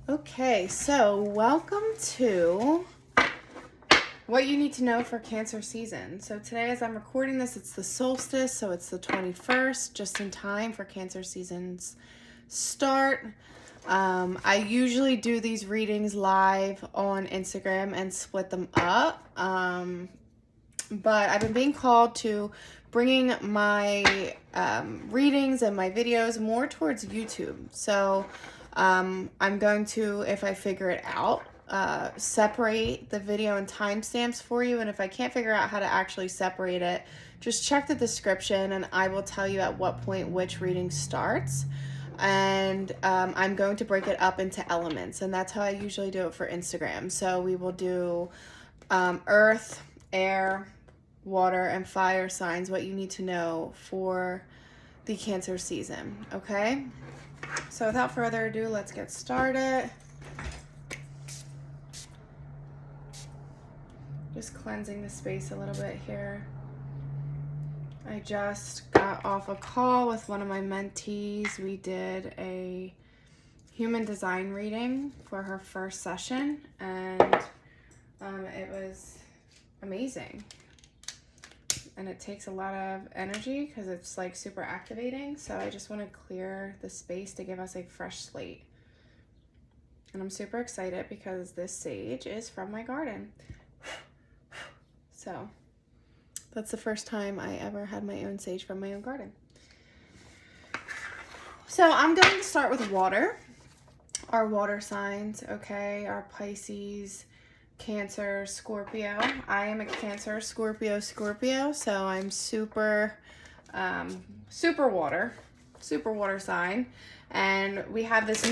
Okay, so welcome to what you need to know for Cancer season. So today, as I'm recording this, it's the solstice, so it's the 21st, just in time for Cancer season's start. I usually do these readings live on Instagram and split them up, but I've been being called to bringing my readings and my videos more towards YouTube. So I'm going to, if I figure it out, separate the video and timestamps for you. And if I can't figure out how to actually separate it, just check the description and I will tell you at what point which reading starts. And I'm going to break it up into elements, and that's how I usually do it for Instagram. So we will do earth, air, water, and fire signs, what you need to know for the Cancer season, okay? So without further ado, let's get started. Just cleansing the space a little bit here. I just got off a call with one of my mentees. We did a human design reading for her first session, and it was amazing. And it takes a lot of energy because it's like super activating. So I just want to clear the space to give us a fresh slate. And I'm super excited because this sage is from my garden. So that's the first time I ever had my own sage from my own garden. So I'm going to start with water. Our water signs, okay? Our Pisces, Cancer, Scorpio. I am a Cancer, Scorpio, so I'm super water sign. And we have this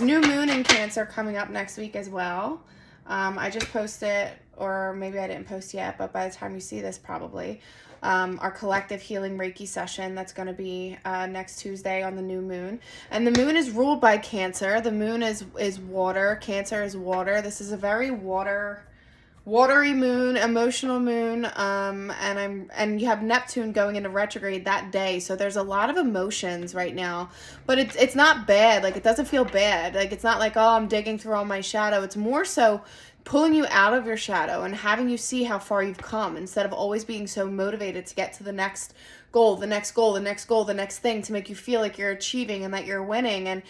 new moon in Cancer coming up next week as well. I just posted, or maybe I didn't post yet, but by the time you see this, probably our collective healing Reiki session that's going to be next Tuesday on the new moon. And the moon is ruled by Cancer. The moon is water. Cancer is water. This is a very watery moon, emotional moon, and you have Neptune going into retrograde that day, so there's a lot of emotions right now, but it's not bad. Like, it doesn't feel bad. Like, it's not like, oh, I'm digging through all my shadow. It's more so pulling you out of your shadow and having you see how far you've come, instead of always being so motivated to get to the next goal, the next goal, the next goal, the next thing, to make you feel like you're achieving and that you're winning. And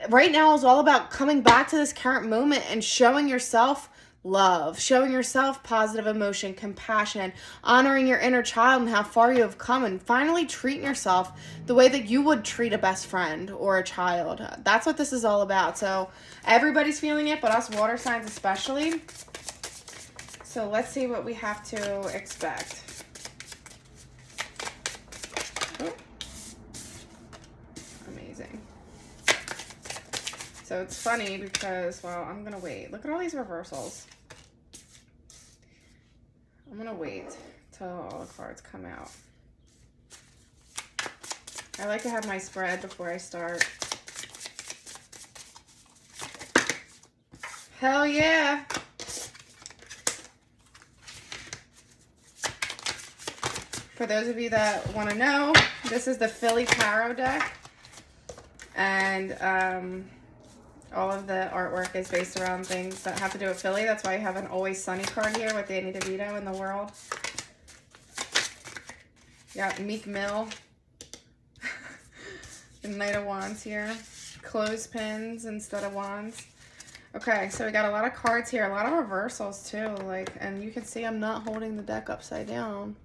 right now is all about coming back to this current moment and showing yourself love, showing yourself positive emotion, compassion, honoring your inner child and how far you have come, and finally treating yourself the way that you would treat a best friend or a child. That's what this is all about. So everybody's feeling it, but us water signs especially. So let's see what we have to expect. Oh. Amazing. So it's funny because, well, I'm going to wait. Look at all these reversals. I'm going to wait till all the cards come out. I like to have my spread before I start. Hell yeah. For those of you that want to know, this is the Philly Tarot deck. And all of the artwork is based around things that have to do with Philly. That's why I have an Always Sunny card here with Danny DeVito in the world. Got Meek Mill. The Knight of Wands here. Clothespins instead of wands. Okay, so we got a lot of cards here. A lot of reversals too. Like, and you can see I'm not holding the deck upside down.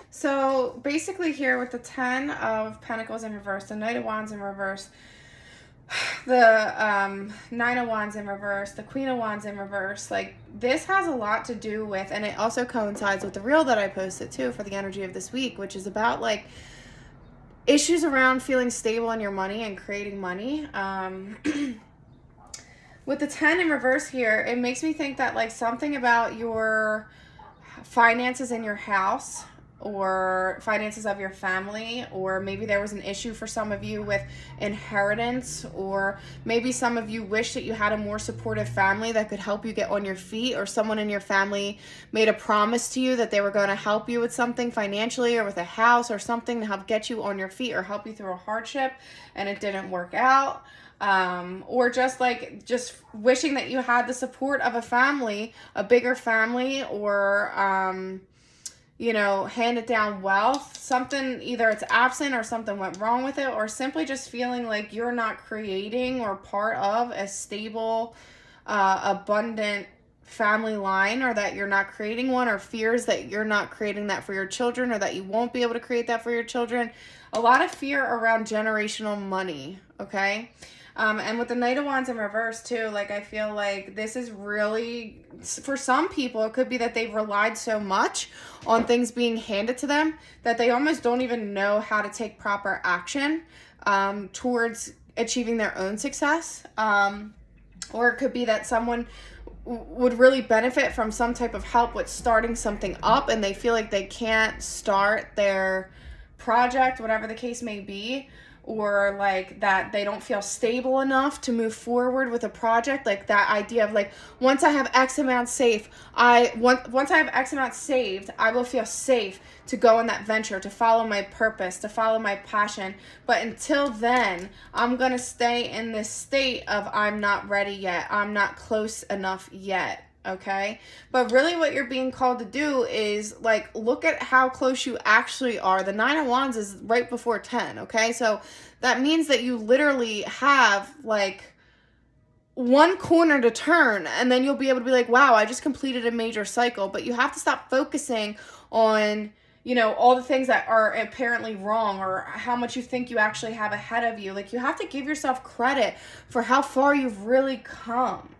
So basically here with the 10 of Pentacles in reverse, the Knight of Wands in reverse, the 9 of Wands in reverse, the Queen of Wands in reverse, like, this has a lot to do with, and it also coincides with the reel that I posted too for the energy of this week, which is about like issues around feeling stable in your money and creating money. With the 10 in reverse here, it makes me think that like something about your finances in your house or finances of your family, or maybe there was an issue for some of you with inheritance, or maybe some of you wish that you had a more supportive family that could help you get on your feet, or someone in your family made a promise to you that they were going to help you with something financially or with a house or something to help get you on your feet or help you through a hardship and it didn't work out. Or just wishing that you had the support of a family, a bigger family, or handed down wealth, something, either it's absent or something went wrong with it, or simply just feeling like you're not creating or part of a stable, abundant family line, or that you're not creating one, or fears that you're not creating that for your children, or that you won't be able to create that for your children. A lot of fear around generational money, okay? And with the Knight of Wands in reverse too, like I feel like this is really, for some people, it could be that they've relied so much on things being handed to them that they almost don't even know how to take proper action towards achieving their own success. Or it could be that someone would really benefit from some type of help with starting something up and they feel like they can't start their project, whatever the case may be, or like that they don't feel stable enough to move forward with a project. Like that idea of like, once I have X amount saved, I will feel safe to go on that venture, to follow my purpose, to follow my passion. But until then, I'm going to stay in this state of I'm not ready yet. I'm not close enough yet. Okay. But really what you're being called to do is like, look at how close you actually are. The 9 of Wands is right before 10. Okay. So that means that you literally have like one corner to turn, and then you'll be able to be like, wow, I just completed a major cycle. But you have to stop focusing on, all the things that are apparently wrong, or how much you think you actually have ahead of you. Like, you have to give yourself credit for how far you've really come.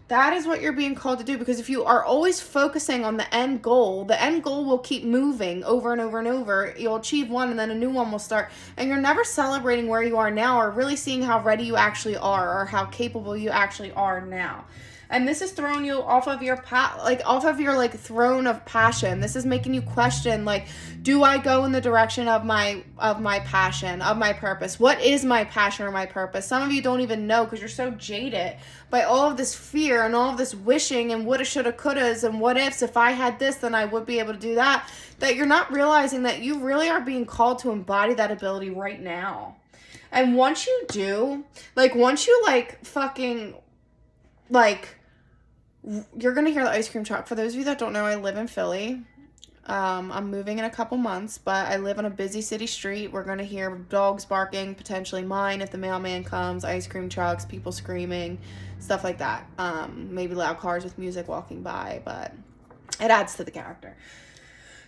That is what you're being called to do, because if you are always focusing on the end goal will keep moving over and over and over. You'll achieve one and then a new one will start, and you're never celebrating where you are now, or really seeing how ready you actually are, or how capable you actually are now. And this is throwing you off of your throne of passion. This is making you question, like, do I go in the direction of my passion, of my purpose? What is my passion or my purpose? Some of you don't even know, because you're so jaded by all of this fear and all of this wishing and woulda, shoulda, couldas, and what ifs. If I had this, then I would be able to do that. That you're not realizing that you really are being called to embody that ability right now. And once you do, you're going to hear the ice cream truck. For those of you that don't know, I live in Philly. I'm moving in a couple months, but I live on a busy city street. We're going to hear dogs barking, potentially mine if the mailman comes, ice cream trucks, people screaming, stuff like that. Maybe loud cars with music walking by, but it adds to the character.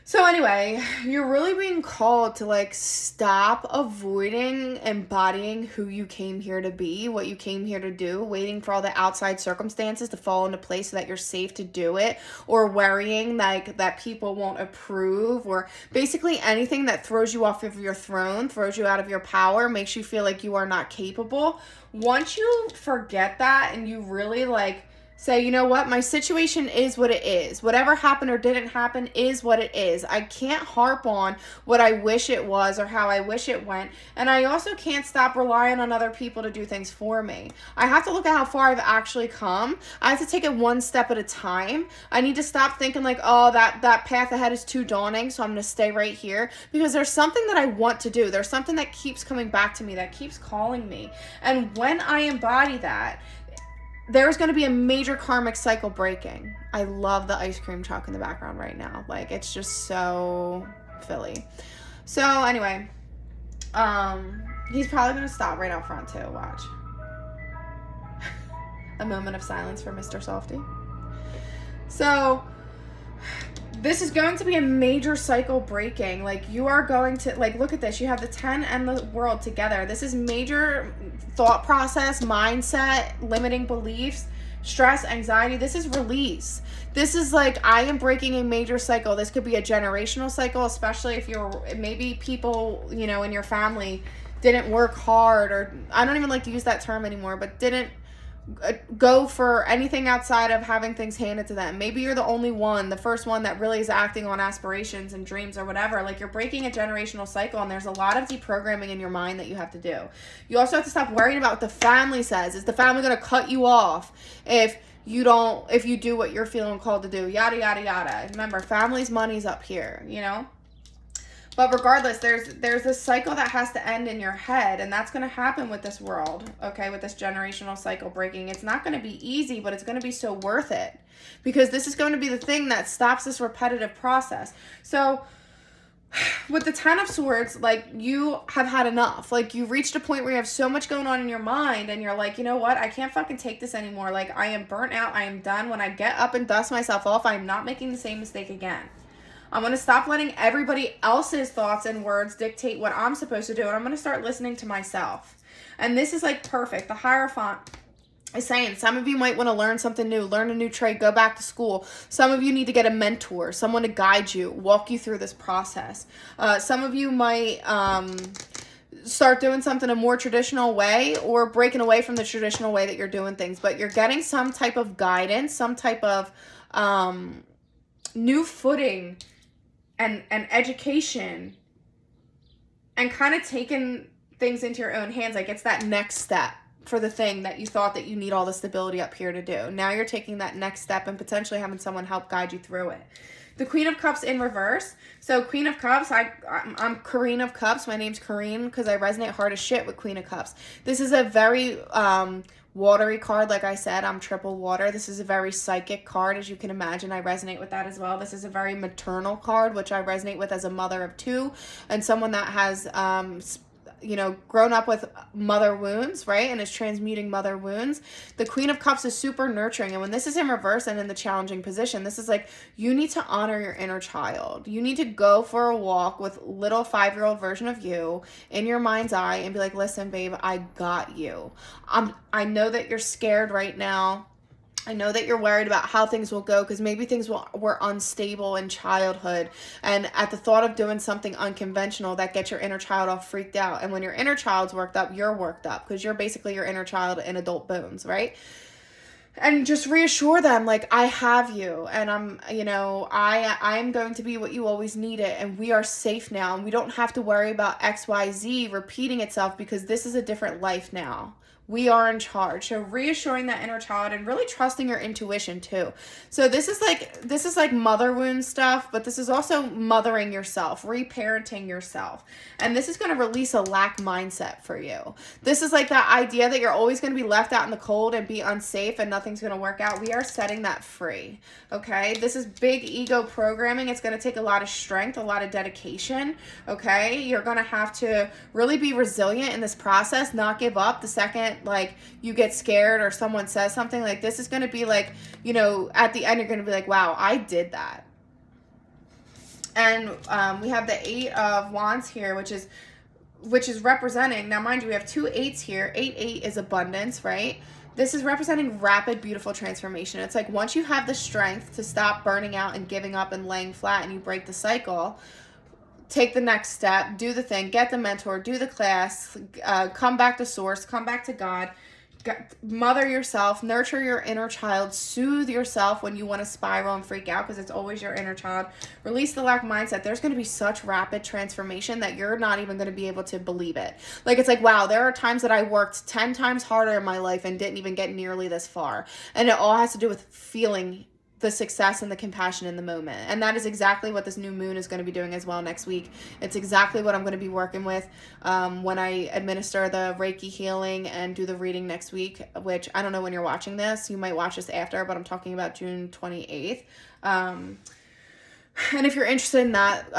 So anyway, you're really being called to stop avoiding embodying who you came here to be, what you came here to do, waiting for all the outside circumstances to fall into place so that you're safe to do it, or worrying that people won't approve, or basically anything that throws you off of your throne, throws you out of your power, makes you feel like you are not capable. Once you forget that and you really say, you know what, my situation is what it is. Whatever happened or didn't happen is what it is. I can't harp on what I wish it was or how I wish it went. And I also can't stop relying on other people to do things for me. I have to look at how far I've actually come. I have to take it one step at a time. I need to stop thinking that path ahead is too daunting, so I'm going to stay right here. Because there's something that I want to do. There's something that keeps coming back to me, that keeps calling me. And when I embody that, there's going to be a major karmic cycle breaking. I love the ice cream truck in the background right now. It's just so Philly. So anyway, he's probably going to stop right out front too. Watch. A moment of silence for Mr. Softy. So this is going to be a major cycle breaking. You are going to, look at this. You have the 10 and the world together. This is major thought process, mindset, limiting beliefs, stress, anxiety. This is release. This is I am breaking a major cycle. This could be a generational cycle, especially if maybe people, in your family didn't work hard, or I don't even like to use that term anymore, but didn't go for anything outside of having things handed to them. Maybe you're the only one, the first one that really is acting on aspirations and dreams or whatever. Like, you're breaking a generational cycle, and there's a lot of deprogramming in your mind that you have to do. You also have to stop worrying about what the family says. Is the family going to cut you off if you do what you're feeling called to do? Yada, yada, yada. Remember, family's money's up here, you know? But regardless, there's this cycle that has to end in your head, and that's going to happen with this world, okay, with this generational cycle breaking. It's not going to be easy, but it's going to be so worth it, because this is going to be the thing that stops this repetitive process. So with the Ten of Swords, like, you have had enough. Like, you've reached a point where you have so much going on in your mind, and you're like, you know what? I can't fucking take this anymore. Like, I am burnt out. I am done. When I get up and dust myself off, I am not making the same mistake again. I'm going to stop letting everybody else's thoughts and words dictate what I'm supposed to do, and I'm going to start listening to myself. And this is, like, perfect. The Hierophant is saying some of you might want to learn something new, learn a new trade, go back to school. Some of you need to get a mentor, someone to guide you, walk you through this process. Some of you might start doing something a more traditional way, or breaking away from the traditional way that you're doing things. But you're getting some type of guidance, some type of new footing and education, and kind of taking things into your own hands. Like, it's that next step for the thing that you thought that you need all the stability up here to do. Now you're taking that next step and potentially having someone help guide you through it. The Queen of Cups in reverse. So Queen of Cups, I'm Corrine of Cups. My name's Corrine because I resonate hard as shit with Queen of Cups. This is a very watery card. Like I said, I'm triple water. This is a very psychic card, as you can imagine. I resonate with that as well. This is a very maternal card, which I resonate with as a mother of two and someone that has grown up with mother wounds, right? And is transmuting mother wounds. The Queen of Cups is super nurturing. And when this is in reverse and in the challenging position, this is like, you need to honor your inner child. You need to go for a walk with little 5-year-old version of you in your mind's eye and be like, listen, babe, I got you. I know that you're scared right now. I know that you're worried about how things will go, because maybe things were unstable in childhood, and at the thought of doing something unconventional, that gets your inner child all freaked out. And when your inner child's worked up, you're worked up, because you're basically your inner child in adult bones, right? And just reassure them, like, I have you, and I'm going to be what you always needed, and we are safe now, and we don't have to worry about XYZ repeating itself, because this is a different life now. We are in charge. So reassuring that inner child and really trusting your intuition too. So this is like mother wound stuff, but this is also mothering yourself, reparenting yourself. And this is going to release a lack mindset for you. This is like that idea that you're always going to be left out in the cold and be unsafe and nothing's going to work out. We are setting that free. Okay. This is big ego programming. It's going to take a lot of strength, a lot of dedication. Okay. You're going to have to really be resilient in this process, not give up the second like you get scared or someone says something. Like, this is going to be like, at the end you're going to be like, wow, I did that. And we have the 8 of Wands here, which is representing, now mind you, we have 2 8s here. 8 is abundance, right? This is representing rapid, beautiful transformation. It's like, once you have the strength to stop burning out and giving up and laying flat, and you break the cycle, take the next step, do the thing, get the mentor, do the class, come back to source, come back to God, mother yourself, nurture your inner child, soothe yourself when you want to spiral and freak out, because it's always your inner child. Release the lack mindset. There's going to be such rapid transformation that you're not even going to be able to believe it. Like, it's like, wow, there are times that I worked 10 times harder in my life and didn't even get nearly this far. And it all has to do with feeling the success and the compassion in the moment. And that is exactly what this new moon is going to be doing as well next week. It's exactly what I'm going to be working with when I administer the Reiki healing and do the reading next week, which I don't know when you're watching this. You might watch this after, but I'm talking about June 28th. And if you're interested in that,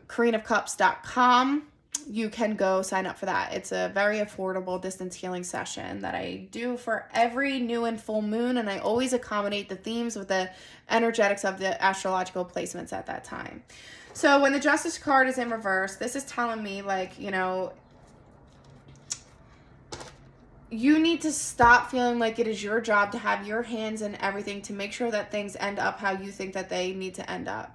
CorineofCups.com, you can go sign up for that. It's a very affordable distance healing session that I do for every new and full moon, and I always accommodate the themes with the energetics of the astrological placements at that time. So when the Justice card is in reverse, this is telling me, like, you need to stop feeling like it is your job to have your hands in everything to make sure that things end up how you think that they need to end up.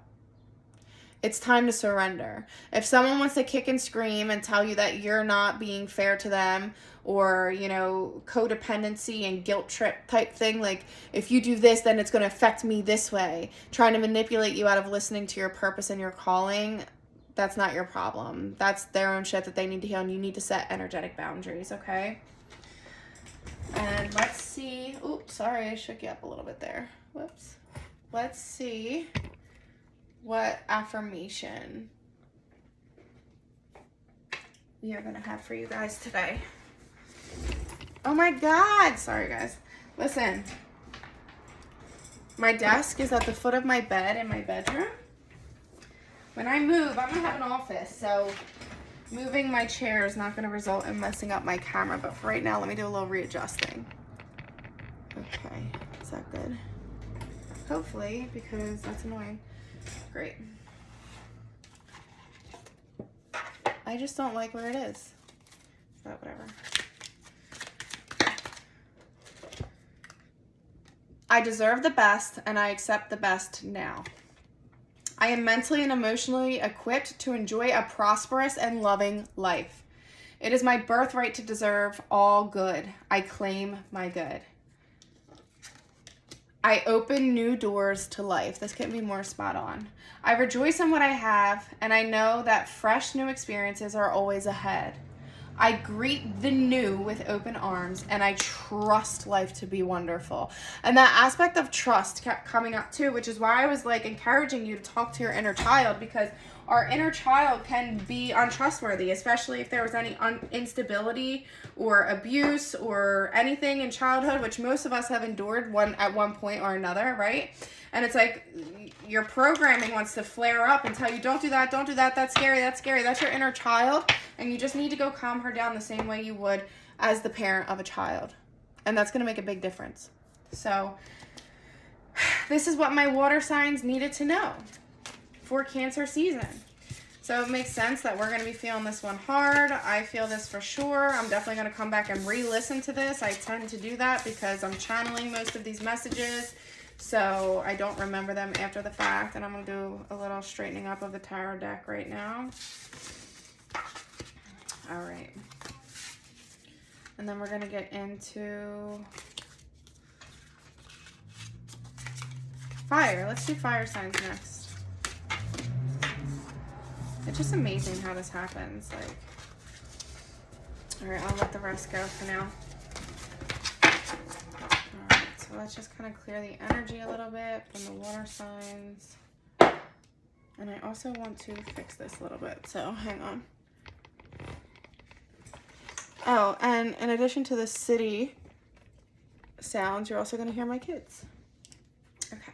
It's time to surrender. If someone wants to kick and scream and tell you that you're not being fair to them, or, you know, codependency and guilt trip type thing, like, if you do this, then it's going to affect me this way, trying to manipulate you out of listening to your purpose and your calling, that's not your problem. That's their own shit that they need to heal, and you need to set energetic boundaries, okay? And let's see. Oops, sorry, I shook you up a little bit there. Whoops. Let's see what affirmation we are going to have for you guys today. Oh my God. Sorry, guys. Listen. My desk is at the foot of my bed in my bedroom. When I move, I'm going to have an office, so moving my chair is not going to result in messing up my camera, but for right now, let me do a little readjusting. Okay, is that good? Hopefully, because that's annoying. Great. I just don't like where it is. But whatever. I deserve the best, and I accept the best now. I am mentally and emotionally equipped to enjoy a prosperous and loving life. It is my birthright to deserve all good. I claim my good. I open new doors to life. This couldn't be more spot on. I rejoice in what I have, and I know that fresh new experiences are always ahead. I greet the new with open arms, and I trust life to be wonderful. And that aspect of trust kept coming up too, which is why I was like encouraging you to talk to your inner child, because our inner child can be untrustworthy, especially if there was any instability or abuse or anything in childhood, which most of us have endured at one point or another, right? And it's like your programming wants to flare up and tell you, don't do that, that's scary, that's your inner child, and you just need to go calm her down the same way you would as the parent of a child. And that's going to make a big difference. So this is what my water signs needed to know for Cancer season. So it makes sense that we're going to be feeling this one hard. I feel this for sure. I'm definitely going to come back and re-listen to this. I tend to do that because I'm channeling most of these messages, so I don't remember them after the fact. And I'm going to do a little straightening up of the tarot deck right now. All right. And then we're going to get into fire. Let's do fire signs next. It's just amazing how this happens. Like, all right, I'll let the rest go for now. All right, so let's just kind of clear the energy a little bit from the water signs. And I also want to fix this a little bit, so hang on. Oh, and in addition to the city sounds, you're also going to hear my kids. Okay,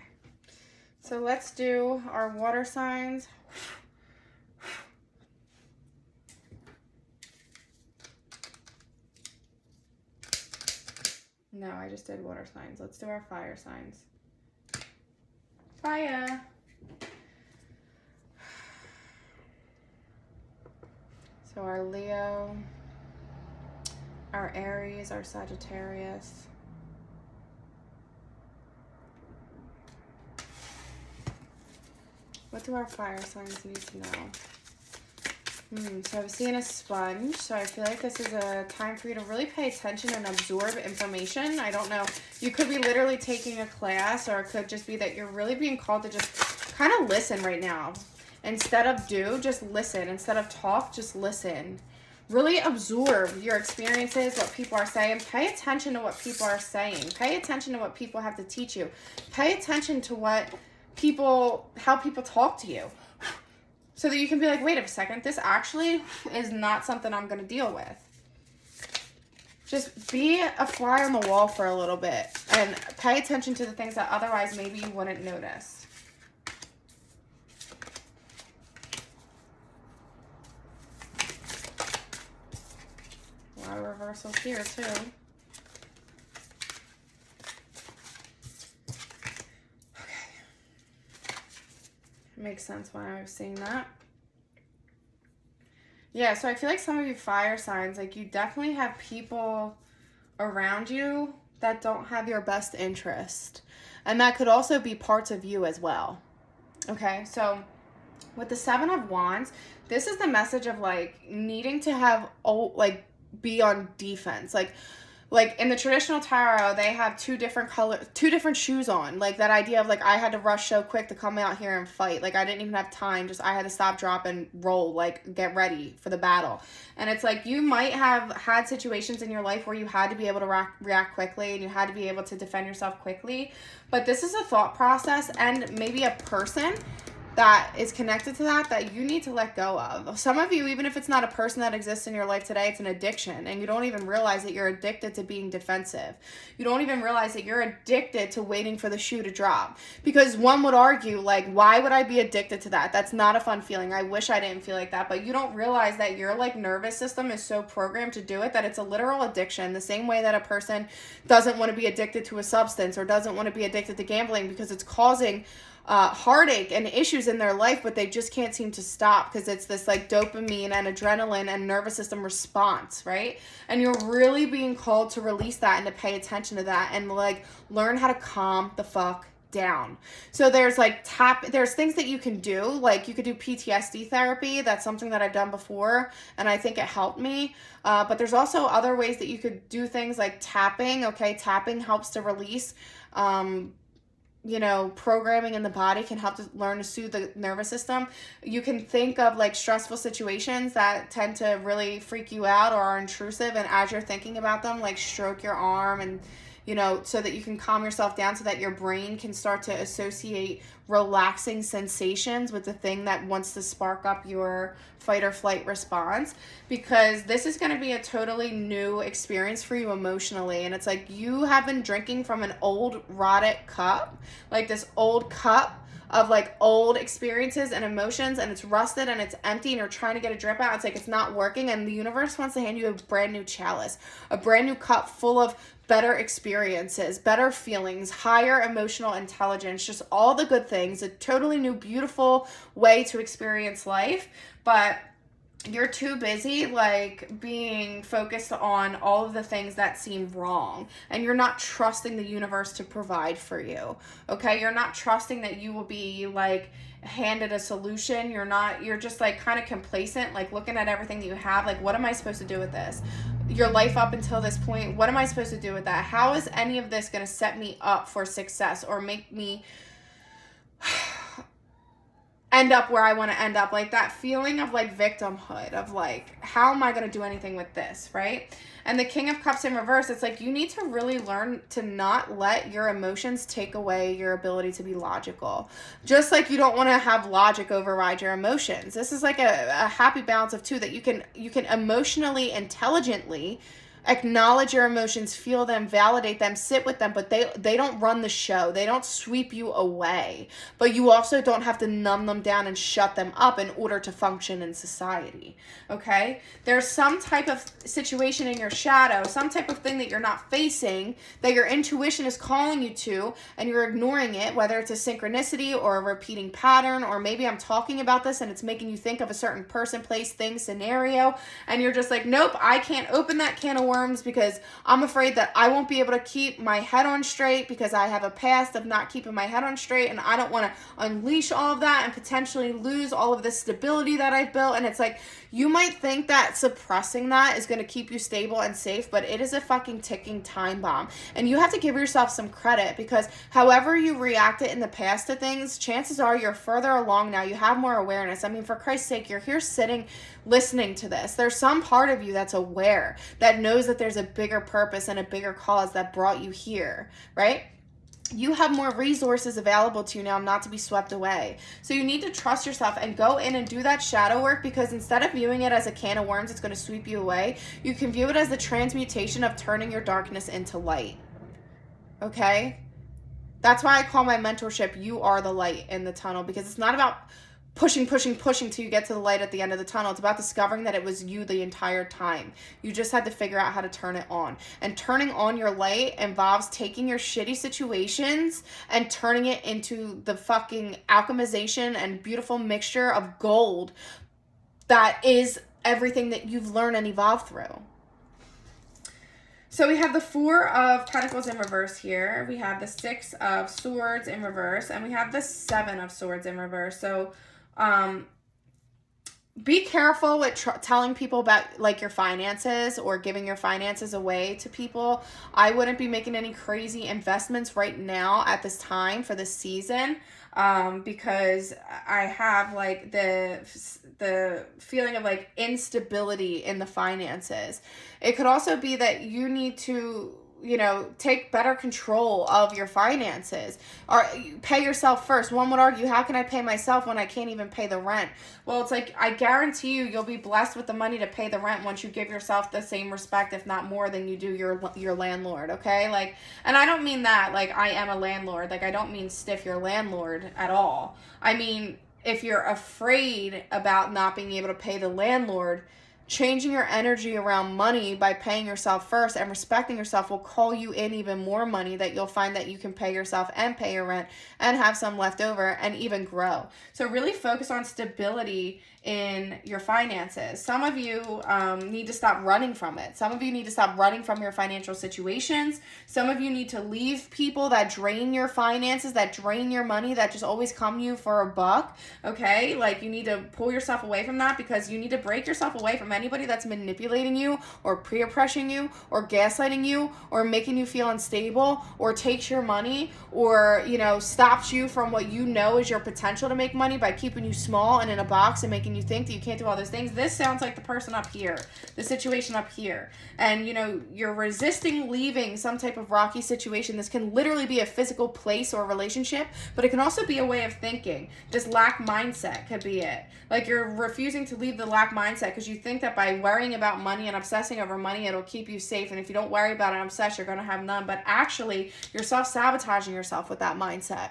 so let's do our water signs. No, I just did water signs. Let's do our fire signs. Fire. So our Leo, our Aries, our Sagittarius. What do our fire signs need to know? So I'm seeing a sponge, so I feel like this is a time for you to really pay attention and absorb information. I don't know. You could be literally taking a class, or it could just be that you're really being called to just kind of listen right now. Instead of do, just listen. Instead of talk, just listen. Really absorb your experiences, what people are saying. Pay attention to what people are saying. Pay attention to what people have to teach you. Pay attention to how people talk to you. So that you can be like, wait a second, this actually is not something I'm going to deal with. Just be a fly on the wall for a little bit and pay attention to the things that otherwise maybe you wouldn't notice. A lot of reversals here too. Makes sense why I was seeing that. Yeah, so I feel like some of you fire signs, like, you definitely have people around you that don't have your best interest. And that could also be parts of you as well. Okay, so With the Seven of Wands, this is the message of like needing to have like be on defense. Like in the traditional tarot, they have two different shoes on. Like that idea of like I had to rush so quick to come out here and fight. Like I didn't even have time. Just I had to stop, drop, and roll. Like get ready for the battle. And it's like you might have had situations in your life where you had to be able to react quickly and you had to be able to defend yourself quickly. But this is a thought process and maybe a person that is connected to that you need to let go of. Some of you, even if it's not a person that exists in your life today, it's an addiction, and you don't even realize that you're addicted to being defensive. You don't even realize that you're addicted to waiting for the shoe to drop. Because one would argue, like, why would I be addicted to that? That's not a fun feeling. I wish I didn't feel like that, but you don't realize that your like nervous system is so programmed to do it that it's a literal addiction, the same way that a person doesn't want to be addicted to a substance or doesn't want to be addicted to gambling because it's causing heartache and issues in their life, but they just can't seem to stop because it's this like dopamine and adrenaline and nervous system response, right? And you're really being called to release that and to pay attention to that and like learn how to calm the fuck down. So there's like there's things that you can do, like you could do PTSD therapy. That's something that I've done before and I think it helped me. But there's also other ways that you could do things like tapping. Okay, tapping helps to release programming in the body can help to learn to soothe the nervous system. You can think of like stressful situations that tend to really freak you out or are intrusive, and as you're thinking about them, like stroke your arm and so that you can calm yourself down so that your brain can start to associate relaxing sensations with the thing that wants to spark up your fight or flight response, because this is going to be a totally new experience for you emotionally. And it's like you have been drinking from an old rotted cup, like this old cup of like old experiences and emotions, and it's rusted and it's empty and you're trying to get a drip out. It's like it's not working, and the universe wants to hand you a brand new chalice, a brand new cup full of better experiences, better feelings, higher emotional intelligence, just all the good things, a totally new beautiful way to experience life. But you're too busy like being focused on all of the things that seem wrong, and you're not trusting the universe to provide for you. Okay, you're not trusting that you will be like handed a solution. You're just like kind of complacent, like looking at everything that you have, like what am I supposed to do with this? Your life up until this point, what am I supposed to do with that? How is any of this going to set me up for success or make me end up where I want to end up? Like that feeling of like victimhood of like, how am I going to do anything with this, right? And the King of Cups in reverse, it's like you need to really learn to not let your emotions take away your ability to be logical. Just like you don't want to have logic override your emotions. This is like a happy balance of two, that you can emotionally, intelligently acknowledge your emotions, feel them, validate them, sit with them, but they don't run the show. They don't sweep you away. But you also don't have to numb them down and shut them up in order to function in society. Okay? There's some type of situation in your shadow, some type of thing that you're not facing, that your intuition is calling you to, and you're ignoring it, whether it's a synchronicity or a repeating pattern, or maybe I'm talking about this and it's making you think of a certain person, place, thing, scenario, and you're just like, nope, I can't open that can of worms because I'm afraid that I won't be able to keep my head on straight because I have a past of not keeping my head on straight, and I don't want to unleash all of that and potentially lose all of this stability that I've built. And it's like, you might think that suppressing that is going to keep you stable and safe, but it is a fucking ticking time bomb. And you have to give yourself some credit, because however you reacted in the past to things, chances are you're further along now. You have more awareness. I mean, for Christ's sake, you're here sitting listening to this. There's some part of you that's aware, that knows that there's a bigger purpose and a bigger cause that brought you here, right? You have more resources available to you now not to be swept away. So you need to trust yourself and go in and do that shadow work, because instead of viewing it as a can of worms, it's going to sweep you away. You can view it as the transmutation of turning your darkness into light. Okay? That's why I call my mentorship, You Are the Light in the Tunnel, because it's not about pushing till you get to the light at the end of the tunnel. It's about discovering that it was you the entire time. You just had to figure out how to turn it on. And turning on your light involves taking your shitty situations and turning it into the fucking alchemization and beautiful mixture of gold that is everything that you've learned and evolved through. So we have the Four of Pentacles in reverse here. We have the Six of Swords in reverse, and we have the Seven of Swords in reverse. So Be careful with telling people about like your finances or giving your finances away to people. I wouldn't be making any crazy investments right now at this time for this season, because I have like the feeling of like instability in the finances. It could also be that you need to, you know, take better control of your finances, or pay yourself first. One would argue, how can I pay myself when I can't even pay the rent? Well, it's like, I guarantee you'll be blessed with the money to pay the rent once you give yourself the same respect, if not more, than you do your landlord. Okay, like, and I don't mean that like I am a landlord, like I don't mean stiff your landlord at all. I mean, if you're afraid about not being able to pay the landlord, changing your energy around money by paying yourself first and respecting yourself will call you in even more money, that you'll find that you can pay yourself and pay your rent and have some left over and even grow. So really focus on stability in your finances. Some of you need to stop running from it. Some of you need to stop running from your financial situations. Some of you need to leave people that drain your finances, that drain your money, that just always come to you for a buck. Okay, like you need to pull yourself away from that, because you need to break yourself away from anybody that's manipulating you or peer pressuring you or gaslighting you or making you feel unstable or takes your money or, you know, stops you from what you know is your potential to make money by keeping you small and in a box and making you think that you can't do all those things. This sounds like the person up here, the situation up here. And, you know, you're resisting leaving some type of rocky situation. This can literally be a physical place or relationship, but it can also be a way of thinking. Just lack mindset could be it. Like you're refusing to leave the lack mindset because you think that by worrying about money and obsessing over money, it'll keep you safe. And if you don't worry about it and obsess, you're going to have none. But actually, you're self-sabotaging yourself with that mindset.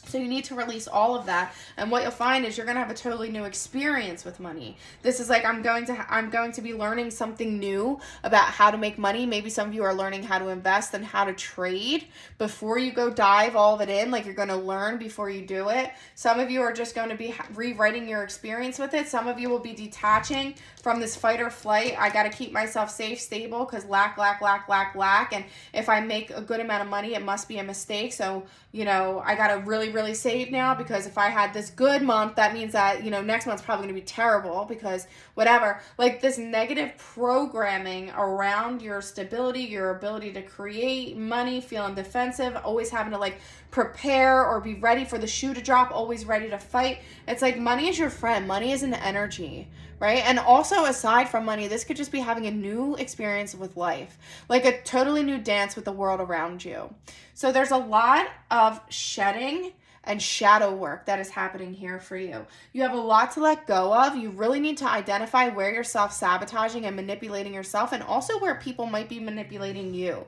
So you need to release all of that, and what you'll find is you're going to have a totally new experience with money. This is like, I'm going to be learning something new about how to make money. Maybe some of you are learning how to invest and how to trade before you go dive all of it in. Like you're going to learn before you do it. Some of you are just going to be rewriting your experience with it. Some of you will be detaching from this fight or flight. I got to keep myself safe, stable, because lack. And if I make a good amount of money, it must be a mistake. So, you know, I got to really save now, because if I had this good month, that means that, you know, next month's probably going to be terrible, because whatever. Like this negative programming around your stability, your ability to create money, feeling defensive, always having to like prepare or be ready for the shoe to drop, always ready to fight. It's like money is your friend. Money is an energy, right? And also, aside from money, this could just be having a new experience with life, like a totally new dance with the world around you. So there's a lot of shedding and shadow work that is happening here for you. You have a lot to let go of. You really need to identify where you're self-sabotaging and manipulating yourself, and also where people might be manipulating you.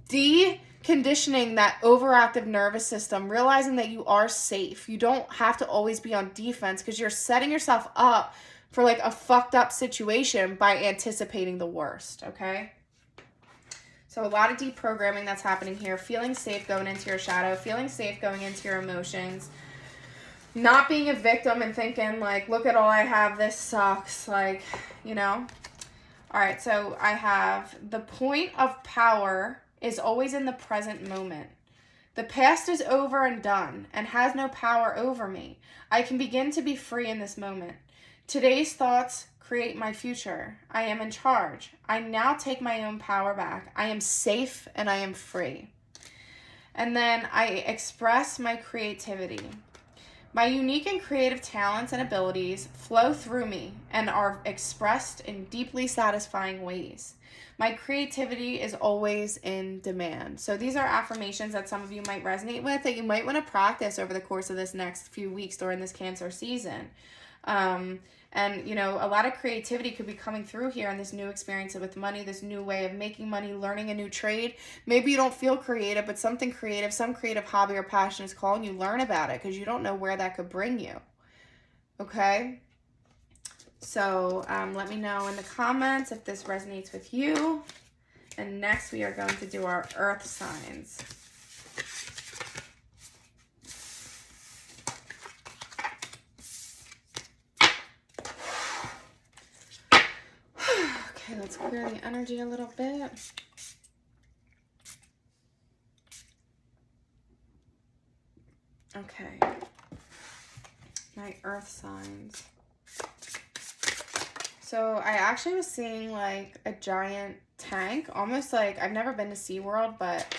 Deconditioning that overactive nervous system, realizing that you are safe. You don't have to always be on defense, because you're setting yourself up for like a fucked up situation by anticipating the worst, okay? So a lot of deprogramming that's happening here. Feeling safe going into your shadow. Feeling safe going into your emotions. Not being a victim and thinking like, look at all I have, this sucks. Like, you know. All right, so I have the point of power is always in the present moment. The past is over and done and has no power over me. I can begin to be free in this moment. Today's thoughts create my future. I am in charge. I now take my own power back. I am safe and I am free. And then I express my creativity. My unique and creative talents and abilities flow through me and are expressed in deeply satisfying ways. My creativity is always in demand. So these are affirmations that some of you might resonate with, that you might want to practice over the course of this next few weeks during this Cancer season. And, you know, a lot of creativity could be coming through here in this new experience with money, this new way of making money, learning a new trade. Maybe you don't feel creative, but something creative, some creative hobby or passion is calling you. Learn about it, because you don't know where that could bring you. Okay? So let me know in the comments if this resonates with you. And next we are going to do our earth signs. Okay, let's clear the energy a little bit. Okay. My earth signs. So I actually was seeing like a giant tank, almost like, I've never been to SeaWorld, but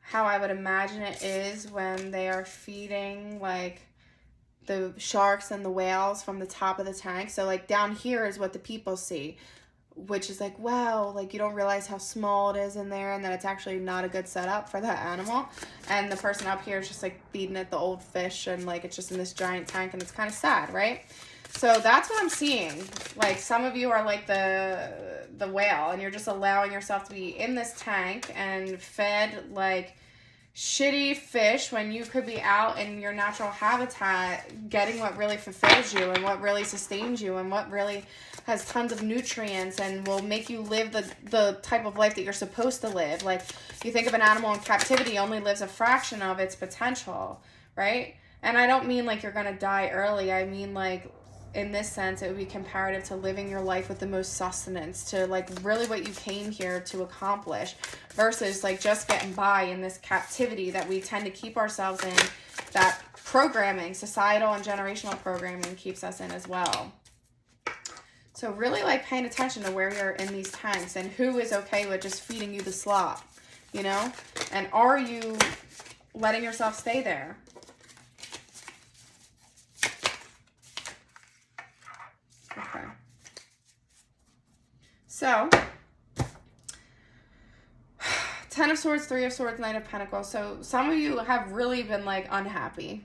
how I would imagine it is when they are feeding like the sharks and the whales from the top of the tank. So like down here is what the people see, which is like, wow, like you don't realize how small it is in there, and that it's actually not a good setup for that animal. And the person up here is just like feeding it the old fish, and like it's just in this giant tank, and it's kind of sad, right? So that's what I'm seeing. Like some of you are like the whale, and you're just allowing yourself to be in this tank and fed like shitty fish when you could be out in your natural habitat getting what really fulfills you and what really sustains you and what really has tons of nutrients and will make you live the type of life that you're supposed to live. Like you think of an animal in captivity only lives a fraction of its potential, right? And I don't mean like you're gonna die early. I mean like in this sense it would be comparative to living your life with the most sustenance, to like really what you came here to accomplish, versus like just getting by in this captivity that we tend to keep ourselves in, that programming, societal and generational programming keeps us in as well. So really like paying attention to where you're in these tanks and who is okay with just feeding you the slop, you know? And are you letting yourself stay there? Okay. So, Ten of Swords, Three of Swords, Knight of Pentacles. So some of you have really been like unhappy.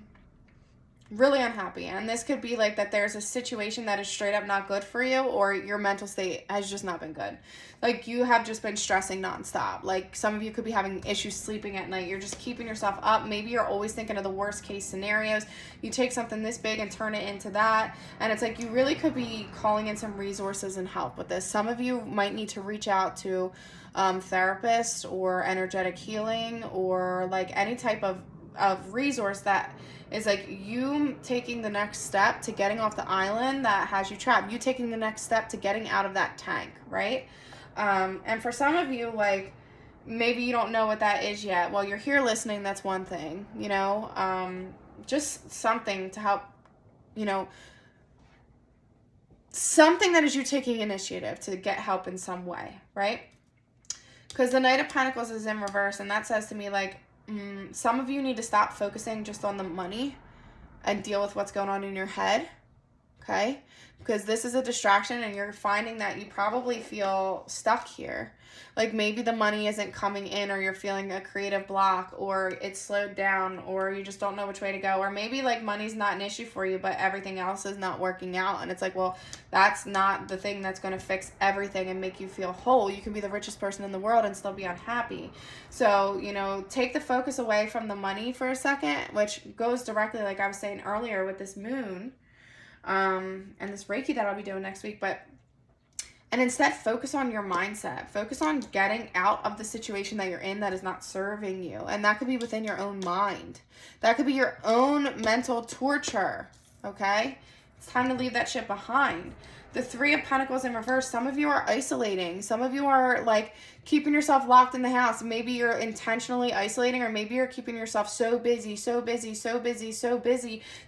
Really unhappy. And this could be like that there's a situation that is straight up not good for you, or your mental state has just not been good. Like you have just been stressing nonstop. Like some of you could be having issues sleeping at night. You're just keeping yourself up. Maybe you're always thinking of the worst case scenarios. You take something this big and turn it into that. And it's like you really could be calling in some resources and help with this. Some of you might need to reach out to therapist or energetic healing, or like any type of resource that is like you taking the next step to getting off the island that has you trapped. You taking the next step to getting out of that tank, right? And for some of you, like, maybe you don't know what that is yet. Well, you're here listening, that's one thing, you know? Just something to help, you know, something that is you taking initiative to get help in some way, right? Because the Knight of Pentacles is in reverse, and that says to me, like, some of you need to stop focusing just on the money and deal with what's going on in your head, okay? Because this is a distraction, and you're finding that you probably feel stuck here. Like maybe the money isn't coming in, or you're feeling a creative block, or it's slowed down, or you just don't know which way to go. Or maybe like money's not an issue for you, but everything else is not working out. And it's like, well, that's not the thing that's going to fix everything and make you feel whole. You can be the richest person in the world and still be unhappy. So, you know, take the focus away from the money for a second, which goes directly, like I was saying earlier, with this moon, and this Reiki that I'll be doing next week. And instead focus on your mindset. Focus on getting out of the situation that you're in that is not serving you. And that could be within your own mind. That could be your own mental torture, okay? It's time to leave that shit behind. The Three of Pentacles in reverse, some of you are isolating. Some of you are like keeping yourself locked in the house. Maybe you're intentionally isolating, or maybe you're keeping yourself so busy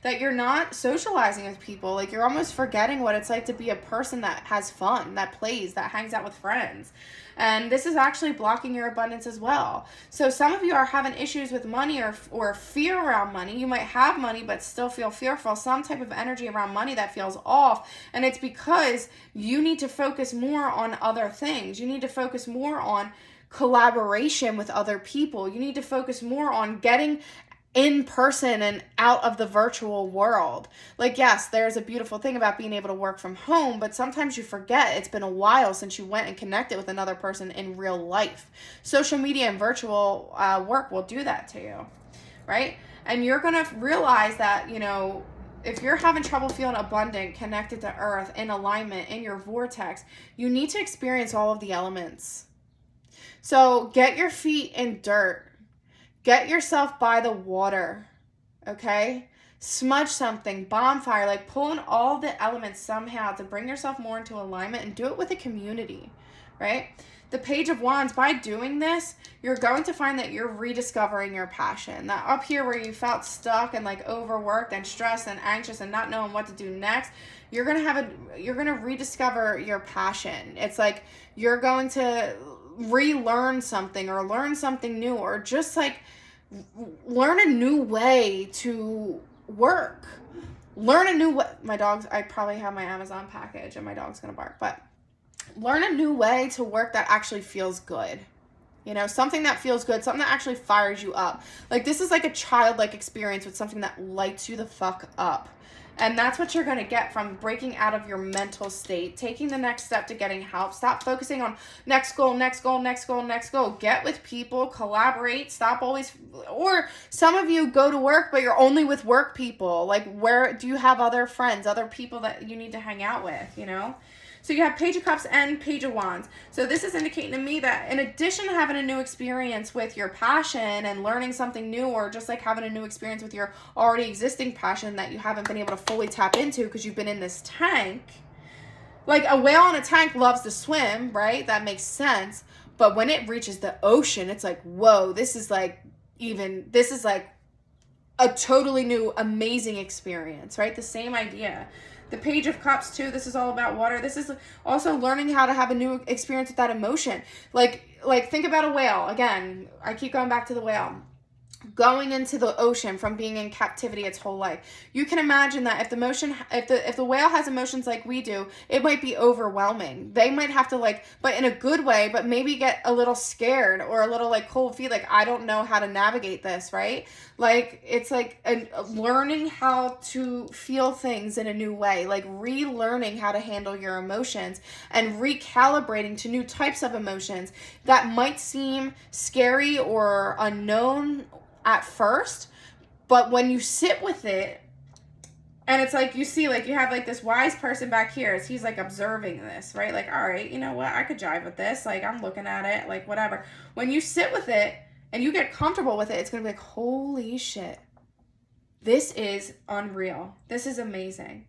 that you're not socializing with people. Like you're almost forgetting what it's like to be a person that has fun, that plays, that hangs out with friends. And this is actually blocking your abundance as well. So some of you are having issues with money, or fear around money. You might have money but still feel fearful, some type of energy around money that feels off. And it's because you need to focus more on other things. You need to focus more on collaboration with other people. You need to focus more on getting in person and out of the virtual world. Like, yes, there's a beautiful thing about being able to work from home, but sometimes you forget it's been a while since you went and connected with another person in real life. Social media and virtual work will do that to you, right? And you're going to realize that, you know, if you're having trouble feeling abundant, connected to earth, in alignment, in your vortex, you need to experience all of the elements. So get your feet in dirt. Get yourself by the water, okay? Smudge something, bonfire, like pull in all the elements somehow to bring yourself more into alignment, and do it with a community, right? the Page of Wands, by doing this, you're going to find that you're rediscovering your passion. That up here where you felt stuck and like overworked and stressed and anxious and not knowing what to do next, you're going to rediscover your passion. It's like you're going to relearn something or learn something new, or just like learn a new way to work. Learn a new way. My dog's, I probably have my Amazon package and my dog's going to bark, but learn a new way to work that actually feels good. You know, something that feels good, something that actually fires you up. Like, this is like a childlike experience with something that lights you the fuck up. And that's what you're going to get from breaking out of your mental state, taking the next step to getting help. Stop focusing on next goal, next goal, next goal, next goal. Get with people, collaborate, stop always, or some of you go to work, but you're only with work people. Like, where do you have other friends, other people that you need to hang out with, you know? So you have Page of Cups and Page of Wands. So this is indicating to me that in addition to having a new experience with your passion and learning something new, or just like having a new experience with your already existing passion that you haven't been able to fully tap into because you've been in this tank, like a whale in a tank loves to swim, right? That makes sense. But when it reaches the ocean, it's like, whoa, this is like a totally new, amazing experience, right? The same idea. The Page of Cups too, this is all about water. This is also learning how to have a new experience with that emotion. Like think about a whale. Again, I keep going back to the whale. Going into the ocean from being in captivity its whole life. You can imagine that if the whale has emotions like we do, it might be overwhelming. They might have to but in a good way, but maybe get a little scared or a little cold feet, like, I don't know how to navigate this, right? Like, it's like learning how to feel things in a new way, like relearning how to handle your emotions and recalibrating to new types of emotions that might seem scary or unknown at first, but when you sit with it, and it's like, you see, like, you have like this wise person back here as he's like observing this, right? Like, all right, you know what, I could jive with this, like, I'm looking at it, like, whatever. When you sit with it and you get comfortable with it, it's gonna be like, holy shit, this is unreal, this is amazing.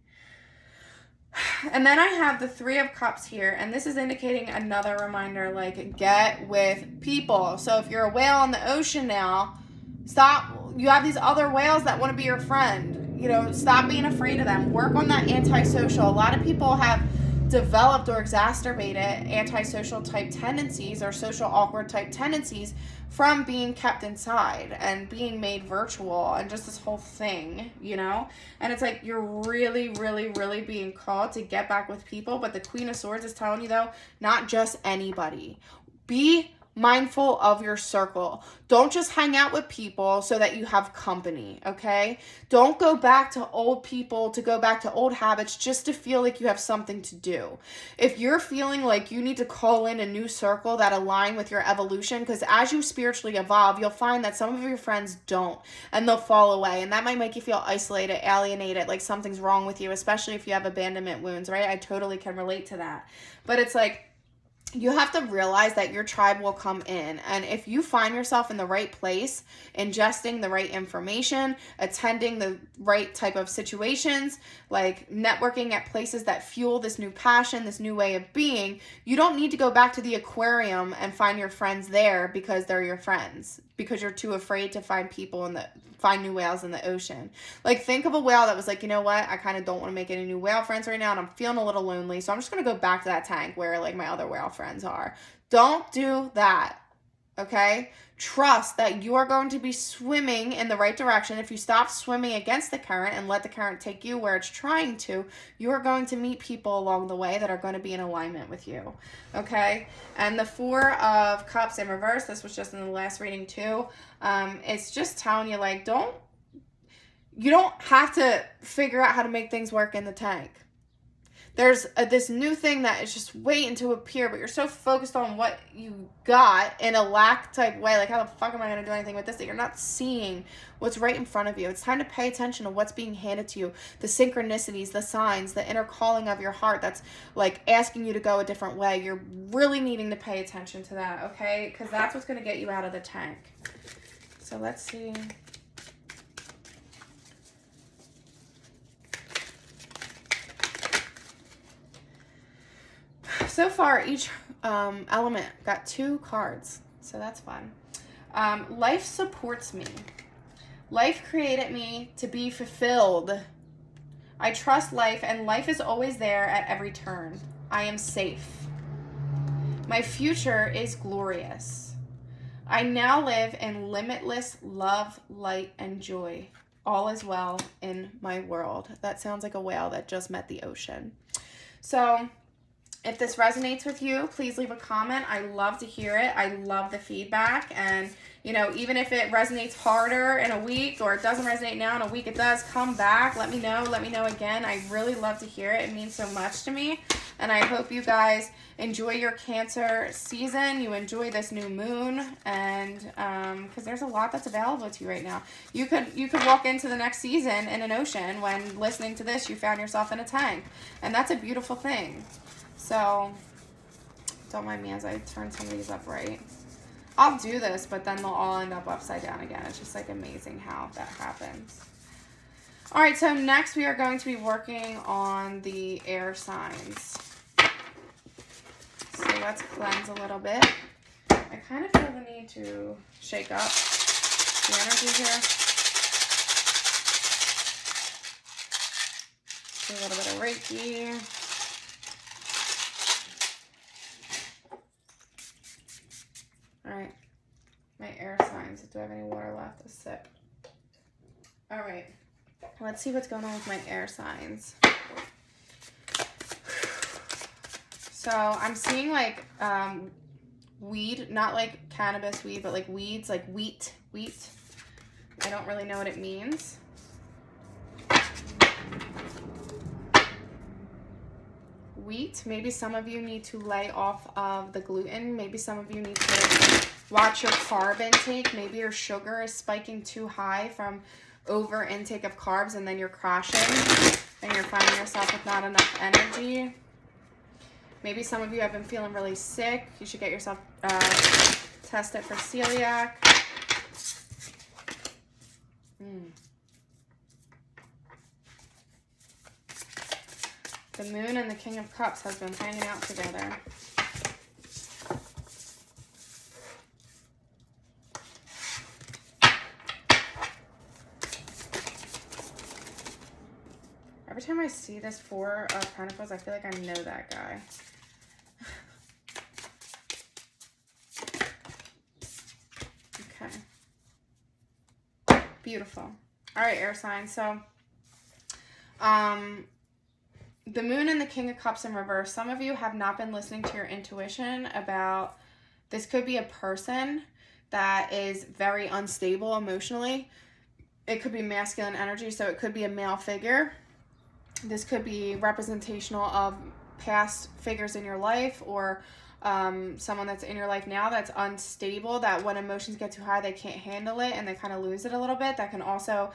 And then I have the Three of Cups here, and this is indicating another reminder, like, get with people. So if you're a whale in the ocean now, stop. You have these other whales that want to be your friend. You know, stop being afraid of them. Work on that antisocial. A lot of people have developed or exacerbated antisocial type tendencies or social awkward type tendencies from being kept inside and being made virtual and just this whole thing, you know? And it's like, you're really, really, really being called to get back with people. But the Queen of Swords is telling you, though, not just anybody. Be mindful of your circle. Don't just hang out with people so that you have company, okay? Don't go back to old people, to go back to old habits just to feel like you have something to do. If you're feeling like you need to call in a new circle that align with your evolution, because as you spiritually evolve, you'll find that some of your friends don't, and they'll fall away, and that might make you feel isolated, alienated, like something's wrong with you, especially if you have abandonment wounds, right? I totally can relate to that. But it's like, you have to realize that your tribe will come in. And if you find yourself in the right place, ingesting the right information, attending the right type of situations, like networking at places that fuel this new passion, this new way of being, you don't need to go back to the aquarium and find your friends there because they're your friends, because you're too afraid to find new whales in the ocean. Like, think of a whale that was like, you know what, I kind of don't want to make any new whale friends right now, and I'm feeling a little lonely, so I'm just going to go back to that tank where like my other whale friends are. Don't do that, okay? Trust that you are going to be swimming in the right direction. If you stop swimming against the current and let the current take you where it's trying to, you are going to meet people along the way that are going to be in alignment with you, okay? And the Four of Cups in reverse, this was just in the last reading too, it's just telling you, like, you don't have to figure out how to make things work in the tank. There's this new thing that is just waiting to appear, but you're so focused on what you got in a lack type way, like, how the fuck am I going to do anything with this, that you're not seeing what's right in front of you. It's time to pay attention to what's being handed to you, the synchronicities, the signs, the inner calling of your heart that's like asking you to go a different way. You're really needing to pay attention to that, okay? Because that's what's going to get you out of the tank. So let's see. So far, each element. Got 2 cards, so that's fun. Life supports me. Life created me to be fulfilled. I trust life, and life is always there at every turn. I am safe. My future is glorious. I now live in limitless love, light, and joy. All is well in my world. That sounds like a whale that just met the ocean. So if this resonates with you, please leave a comment. I love to hear it. I love the feedback. And, you know, even if it resonates harder in a week or it doesn't resonate now in a week, it does, come back. Let me know. Let me know again. I really love to hear it. It means so much to me. And I hope you guys enjoy your Cancer season. You enjoy this new moon. And because there's a lot that's available to you right now. You could walk into the next season in an ocean when listening to this, you found yourself in a tank. And that's a beautiful thing. So, don't mind me as I turn some of these up right. I'll do this, but then they'll all end up upside down again. It's just like amazing how that happens. All right, so next we are going to be working on the air signs. So let's cleanse a little bit. I kind of feel the need to shake up the energy here. Do a little bit of Reiki. All right, my air signs. Do I have any water left? A sip. All right, let's see what's going on with my air signs. So I'm seeing like weed, not like cannabis weed, but like weeds, like wheat. I don't really know what it means. Wheat. Maybe some of you need to lay off of the gluten. Maybe some of you need to watch your carb intake. Maybe your sugar is spiking too high from over intake of carbs, and then you're crashing and you're finding yourself with not enough energy. Maybe some of you have been feeling really sick. You should get yourself tested for celiac. The Moon and the King of Cups has been hanging out together. Every time I see this 4 of Pentacles, I feel like I know that guy. Okay. Beautiful. All right, air signs. So, the Moon and the King of Cups in reverse. Some of you have not been listening to your intuition about, this could be a person that is very unstable emotionally. It could be masculine energy, so it could be a male figure. This could be representational of past figures in your life, or someone that's in your life now that's unstable, that when emotions get too high, they can't handle it and they kind of lose it a little bit. That can also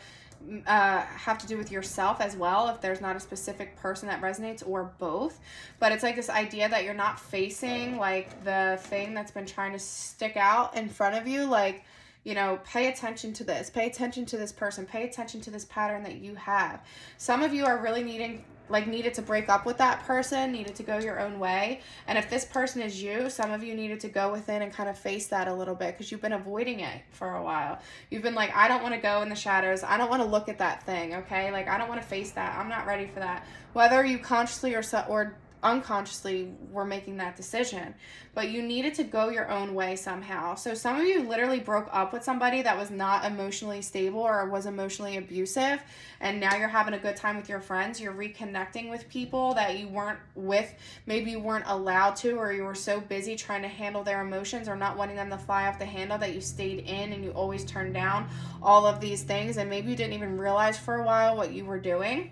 have to do with yourself as well, if there's not a specific person that resonates, or both. But it's like this idea that you're not facing like the thing that's been trying to stick out in front of you. Like, you know, pay attention to this, pay attention to this person, pay attention to this pattern that you have. Some of you are really needed to break up with that person, needed to go your own way. And if this person is you, some of you needed to go within and kind of face that a little bit, because you've been avoiding it for a while. You've been like, I don't want to go in the shadows. I don't want to look at that thing, okay? Like, I don't want to face that. I'm not ready for that. Whether you consciously or unconsciously were making that decision, but you needed to go your own way somehow. So some of you literally broke up with somebody that was not emotionally stable or was emotionally abusive, and now you're having a good time with your friends. You're reconnecting with people that you weren't with, maybe you weren't allowed to, or you were so busy trying to handle their emotions or not wanting them to fly off the handle that you stayed in and you always turned down all of these things, and maybe you didn't even realize for a while what you were doing.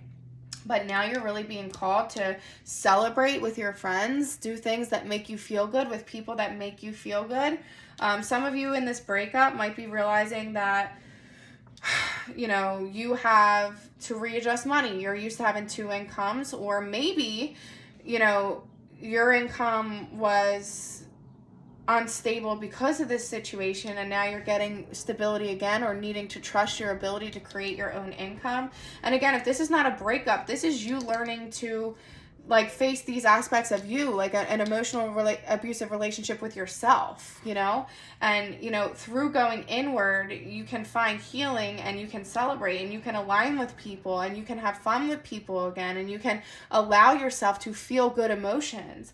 But now you're really being called to celebrate with your friends, do things that make you feel good with people that make you feel good. Some of you in this breakup might be realizing that, you know, you have to readjust money. You're used to having 2 incomes, or maybe, you know, your income was unstable because of this situation, and now you're getting stability again, or needing to trust your ability to create your own income. And again, if this is not a breakup, this is you learning to like face these aspects of you, like an emotional abusive relationship with yourself, you know? And, you know, through going inward, you can find healing, and you can celebrate, and you can align with people, and you can have fun with people again, and you can allow yourself to feel good emotions.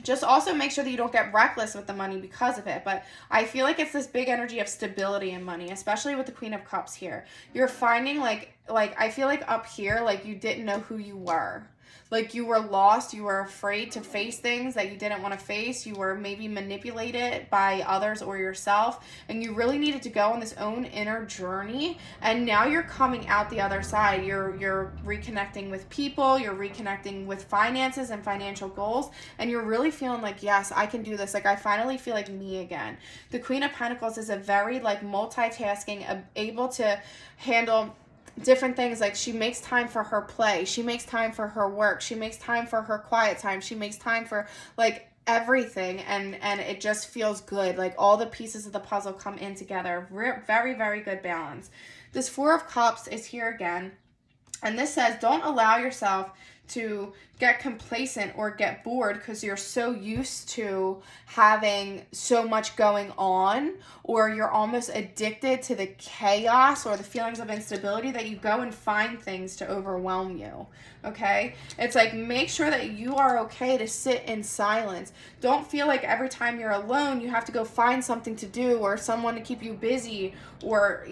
Just also make sure that you don't get reckless with the money because of it. But I feel like it's this big energy of stability in money, especially with the Queen of Cups here. You're finding like I feel like up here, like you didn't know who you were. Like you were lost, you were afraid to face things that you didn't want to face, you were maybe manipulated by others or yourself, and you really needed to go on this own inner journey, and now you're coming out the other side. You're reconnecting with people, you're reconnecting with finances and financial goals, and you're really feeling like, yes, I can do this. Like I finally feel like me again. The Queen of Pentacles is a very like multitasking, able to handle different things. Like she makes time for her play, she makes time for her work, she makes time for her quiet time, she makes time for like everything, and it just feels good. Like all the pieces of the puzzle come in together. Very, very good balance. This Four of Cups is here again, and this says don't allow yourself to get complacent or get bored because you're so used to having so much going on, or you're almost addicted to the chaos or the feelings of instability that you go and find things to overwhelm you. Okay? It's like, make sure that you are okay to sit in silence. Don't feel like every time you're alone you have to go find something to do or someone to keep you busy, or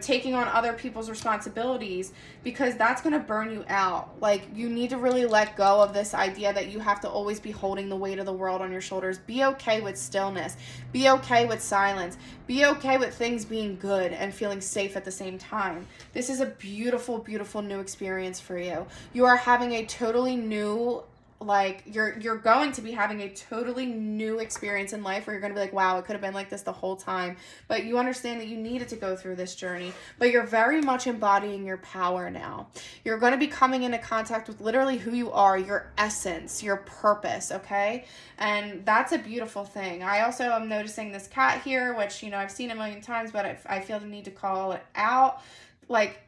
taking on other people's responsibilities, because that's going to burn you out. Like you need to really let go of this idea that you have to always be holding the weight of the world on your shoulders. Be okay with stillness. Be okay with silence. Be okay with things being good and feeling safe at the same time. This is a beautiful, beautiful new experience for you. You are having a totally new, like you're going to be having a totally new experience in life where you're going to be like, wow, it could have been like this the whole time. But you understand that you needed to go through this journey, but you're very much embodying your power now. You're going to be coming into contact with literally who you are, your essence, your purpose. Okay. And that's a beautiful thing. I also am noticing this cat here, which, I've seen a million times, but I feel the need to call it out. Like,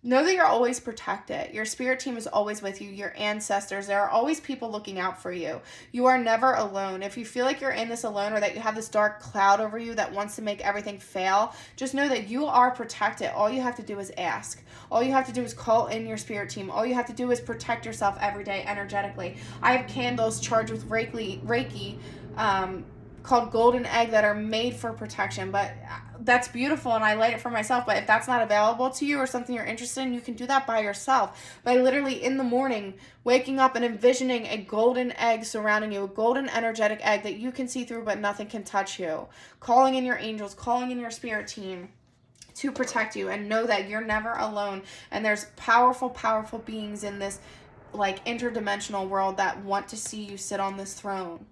know that you're always protected. Your spirit team is always with you. Your ancestors, there are always people looking out for you. You are never alone. If you feel like you're in this alone, or that you have this dark cloud over you that wants to make everything fail, just know that you are protected. All you have to do is ask. All you have to do is call in your spirit team. All you have to do is protect yourself every day energetically. I have candles charged with Reiki, called Golden Egg, that are made for protection. But that's beautiful, and I light it for myself. But if that's not available to you or something you're interested in, you can do that by yourself by literally in the morning waking up and envisioning a golden egg surrounding you, a golden energetic egg that you can see through but nothing can touch you. Calling in your angels, calling in your spirit team to protect you, and know that you're never alone. And there's powerful, powerful beings in this like interdimensional world that want to see you sit on this throne.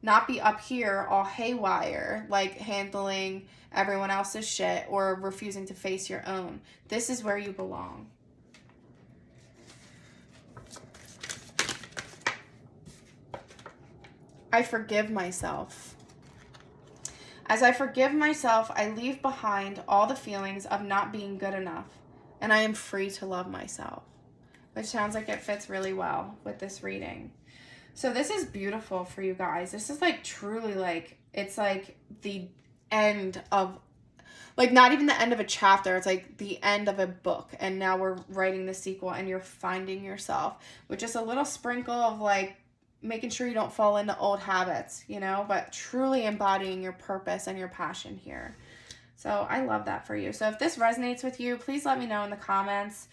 Not be up here all haywire, like handling everyone else's shit or refusing to face your own. This is where you belong. I forgive myself. As I forgive myself, I leave behind all the feelings of not being good enough, and I am free to love myself. Which sounds like it fits really well with this reading. So this is beautiful for you guys. This is like truly like, it's like the end of, like not even the end of a chapter. It's like the end of a book. And now we're writing the sequel, and you're finding yourself with just a little sprinkle of like making sure you don't fall into old habits, but truly embodying your purpose and your passion here. So I love that for you. So if this resonates with you, please let me know in the comments.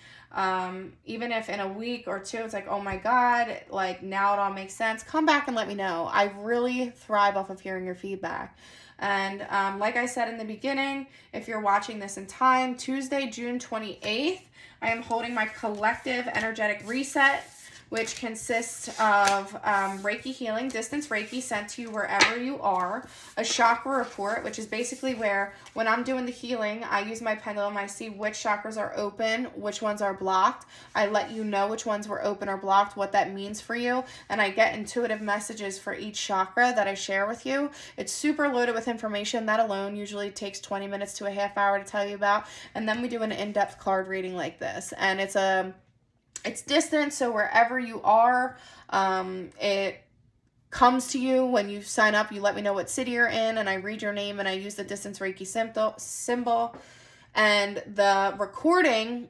Even if in a week or two it's like, oh my God, like now it all makes sense, come back and let me know. I really thrive off of hearing your feedback. And like I said in the beginning, if you're watching this in time, Tuesday, June 28th, I am holding my collective energetic reset, which consists of Reiki healing, distance Reiki sent to you wherever you are, a chakra report, which is basically where when I'm doing the healing, I use my pendulum, I see which chakras are open, which ones are blocked. I let you know which ones were open or blocked, what that means for you, and I get intuitive messages for each chakra that I share with you. It's super loaded with information. That alone usually takes 20 minutes to a half hour to tell you about, and then we do an in-depth card reading like this, and it's a It's distant, so wherever you are, it comes to you. When you sign up, you let me know what city you're in, and I read your name, and I use the distance Reiki symbol. And the recording,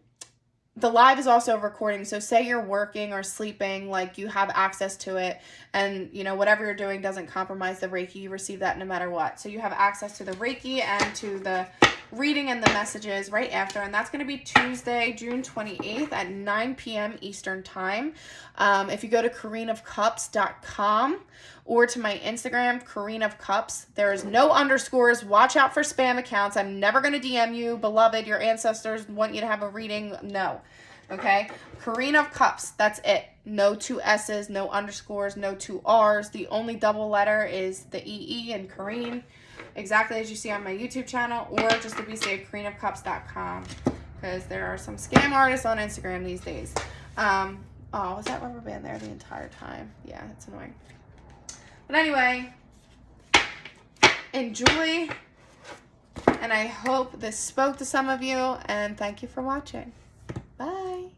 the live is also a recording. So say you're working or sleeping, like you have access to it, and you know, whatever you're doing doesn't compromise the Reiki. You receive that no matter what. So you have access to the Reiki and to the reading and the messages right after. And that's going to be Tuesday, June 28th at 9 p.m. Eastern time. If you go to CorrineOfCups.com or to my Instagram, Corrine of Cups, there is no underscores. Watch out for spam accounts. I'm never going to DM you, beloved. Your ancestors want you to have a reading. No. Okay? Corrine of Cups. That's it. No 2 S's, no underscores, no 2 R's. The only double letter is the EE in Corrine, exactly as you see on my YouTube channel, or just to be safe, CorrineOfCups.com, because there are some scam artists on Instagram these days. Oh, was that rubber band there the entire time? Yeah, it's annoying. But anyway, enjoy, and I hope this spoke to some of you, and thank you for watching. Bye.